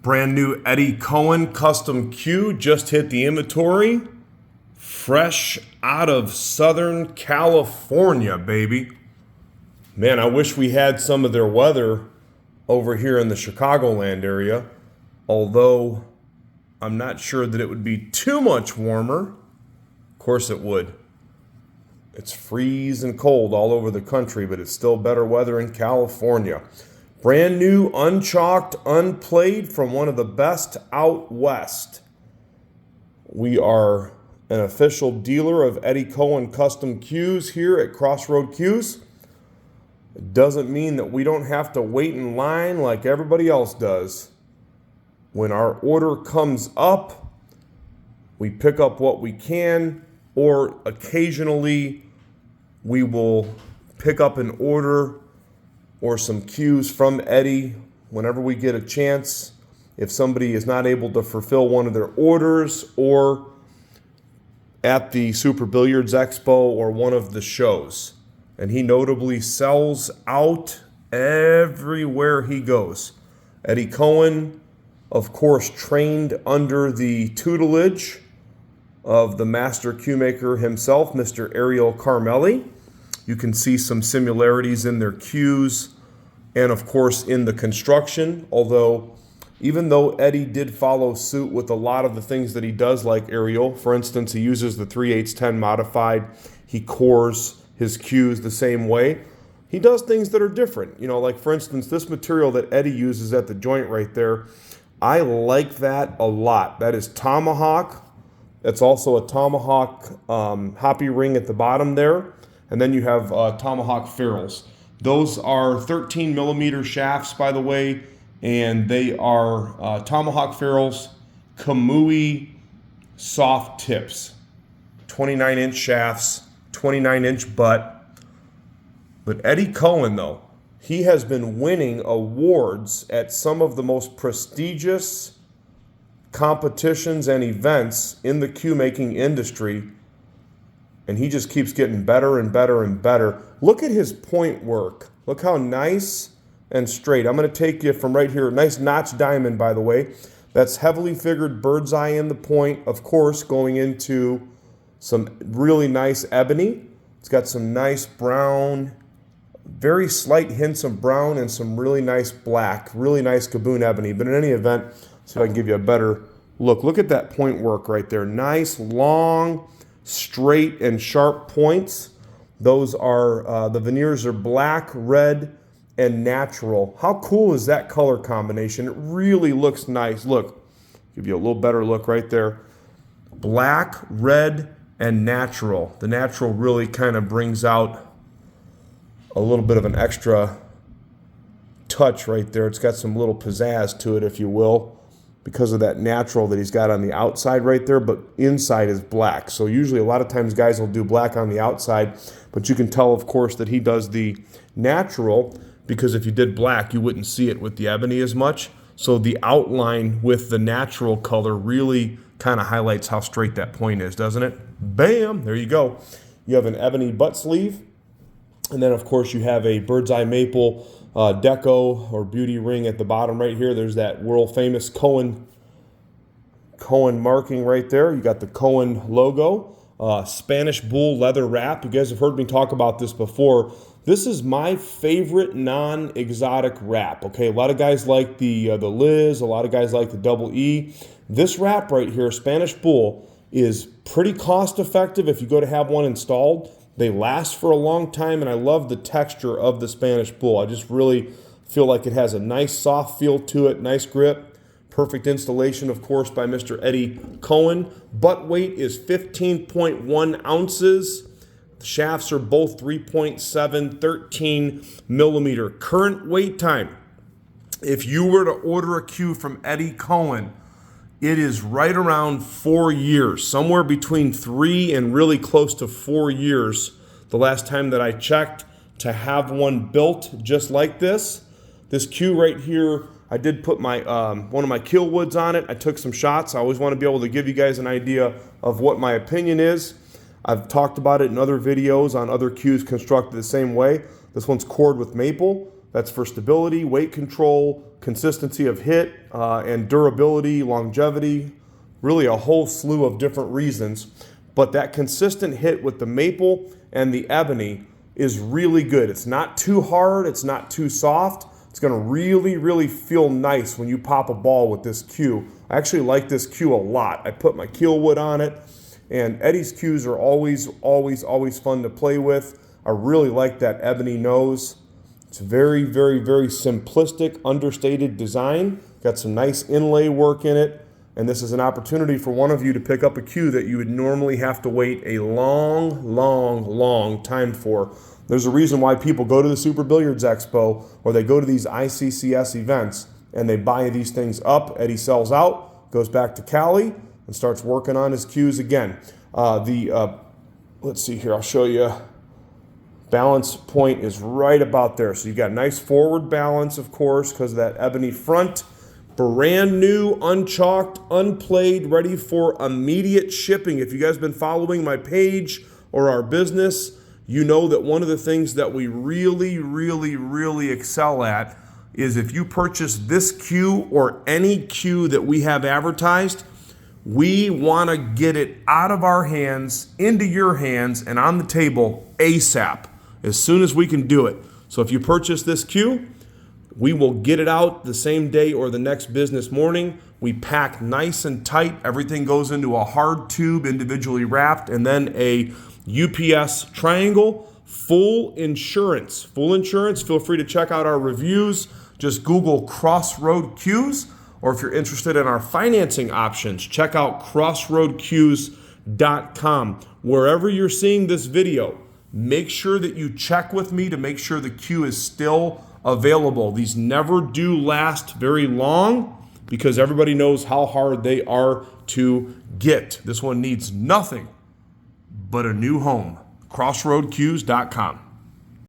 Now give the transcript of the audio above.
Brand new Eddie Cohen custom cue just hit the inventory. Fresh out of Southern California, baby. Man, I wish we had some of their weather over here in the Chicagoland area. Although I'm not sure that it would be too much warmer. Of course it would. It's freezing cold all over the country, but it's still better weather in California. Brand new, unchalked, unplayed from one of the best out west. We are an official dealer of Eddie Cohen custom cues here at Crossroad Cues. It doesn't mean that we don't have to wait in line like everybody else does. When our order comes up, we pick up what we can, or occasionally we will pick up an order or some cues from Eddie whenever we get a chance. If somebody is not able to fulfill one of their orders, or at the Super Billiards Expo or one of the shows. And he notably sells out everywhere he goes. Eddie Cohen, of course, trained under the tutelage of the master cue maker himself, Mr. Ariel Carmelli. You can see some similarities in their cues and, of course, in the construction. Although, even though Eddie did follow suit with a lot of the things that he does, like Ariel, for instance, he uses the 3/8-10 modified. He cores his cues the same way. He does things that are different. Like, for instance, this material that Eddie uses at the joint right there, I like that a lot. That is Tomahawk. That's also a Tomahawk hoppy ring at the bottom there. And then you have Tomahawk ferrules. Those are 13 millimeter shafts, by the way, and they are Tomahawk ferrules, Kamui soft tips, 29-inch shafts, 29-inch butt. But Eddie Cohen, though, he has been winning awards at some of the most prestigious competitions and events in the cue making industry. And he just keeps getting better and better and better. Look at his point work. Look how nice and straight. I'm going to take you from right here. Nice notch diamond, by the way. That's heavily figured bird's eye in the point. Of course, going into some really nice ebony. It's got some nice brown, very slight hints of brown, and some really nice black. Really nice Gaboon ebony. But in any event, let's see if I can give you a better look. Look at that point work right there. Nice, long, straight and sharp points. Those are, the veneers are black, red, and natural. How cool is that color combination? It really looks nice. Look, give you a little better look right there. Black, red, and natural. The natural really kind of brings out a little bit of an extra touch right there. It's got some little pizzazz to it, if you will, because of that natural that he's got on the outside right there, but inside is black. So usually a lot of times guys will do black on the outside, but you can tell, of course, that he does the natural, because if you did black, you wouldn't see it with the ebony as much. So the outline with the natural color really kind of highlights how straight that point is, doesn't it? Bam! There you go. You have an ebony butt sleeve, and then, of course, you have a bird's eye maple deco or beauty ring at the bottom right here. There's that world famous Cohen marking right there. You got the Cohen logo. Spanish bull leather wrap. You guys have heard me talk about this before. This is my favorite non-exotic wrap. Okay, a lot of guys like the Liz. A lot of guys like the double E. This wrap right here, Spanish bull, is pretty cost effective if you go to have one installed. They last for a long time, and I love the texture of the Spanish bull. I just really feel like it has a nice soft feel to it, nice grip. Perfect installation, of course, by Mr. Eddie Cohen. Butt weight is 15.1 ounces. The shafts are both 3.7, 13 millimeter. Current wait time, if you were to order a cue from Eddie Cohen, it is right around 4 years, somewhere between 3 and really close to 4 years. The last time that I checked to have one built just like this. This cue right here, I did put my one of my keel woods on it. I took some shots. I always want to be able to give you guys an idea of what my opinion is. I've talked about it in other videos on other cues constructed the same way. This one's cored with maple. That's for stability, weight control, consistency of hit, and durability, longevity, really a whole slew of different reasons. But that consistent hit with the maple and the ebony is really good. It's not too hard, it's not too soft. It's gonna really, really feel nice when you pop a ball with this cue. I actually like this cue a lot. I put my keel wood on it, and Eddie's cues are always, always, always fun to play with. I really like that ebony nose. It's very, very, very simplistic, understated design. Got some nice inlay work in it. And this is an opportunity for one of you to pick up a cue that you would normally have to wait a long, long, long time for. There's a reason why people go to the Super Billiards Expo or they go to these ICCS events and they buy these things up. Eddie sells out, goes back to Cali, and starts working on his cues again. Let's see here, I'll show you. Balance point is right about there. So you've got nice forward balance, of course, because of that ebony front. Brand new, unchalked, unplayed, ready for immediate shipping. If you guys have been following my page or our business, you know that one of the things that we really, really, really excel at is if you purchase this cue or any cue that we have advertised, we want to get it out of our hands, into your hands, and on the table ASAP, as soon as we can do it. So if you purchase this cue, we will get it out the same day or the next business morning. We pack nice and tight. Everything goes into a hard tube, individually wrapped, and then a UPS triangle. Full insurance. Full insurance. Feel free to check out our reviews. Just Google Crossroad Cues. Or if you're interested in our financing options, check out crossroadcues.com. Wherever you're seeing this video, make sure that you check with me to make sure the cue is still available. These never do last very long because everybody knows how hard they are to get. This one needs nothing but a new home. crossroadcues.com.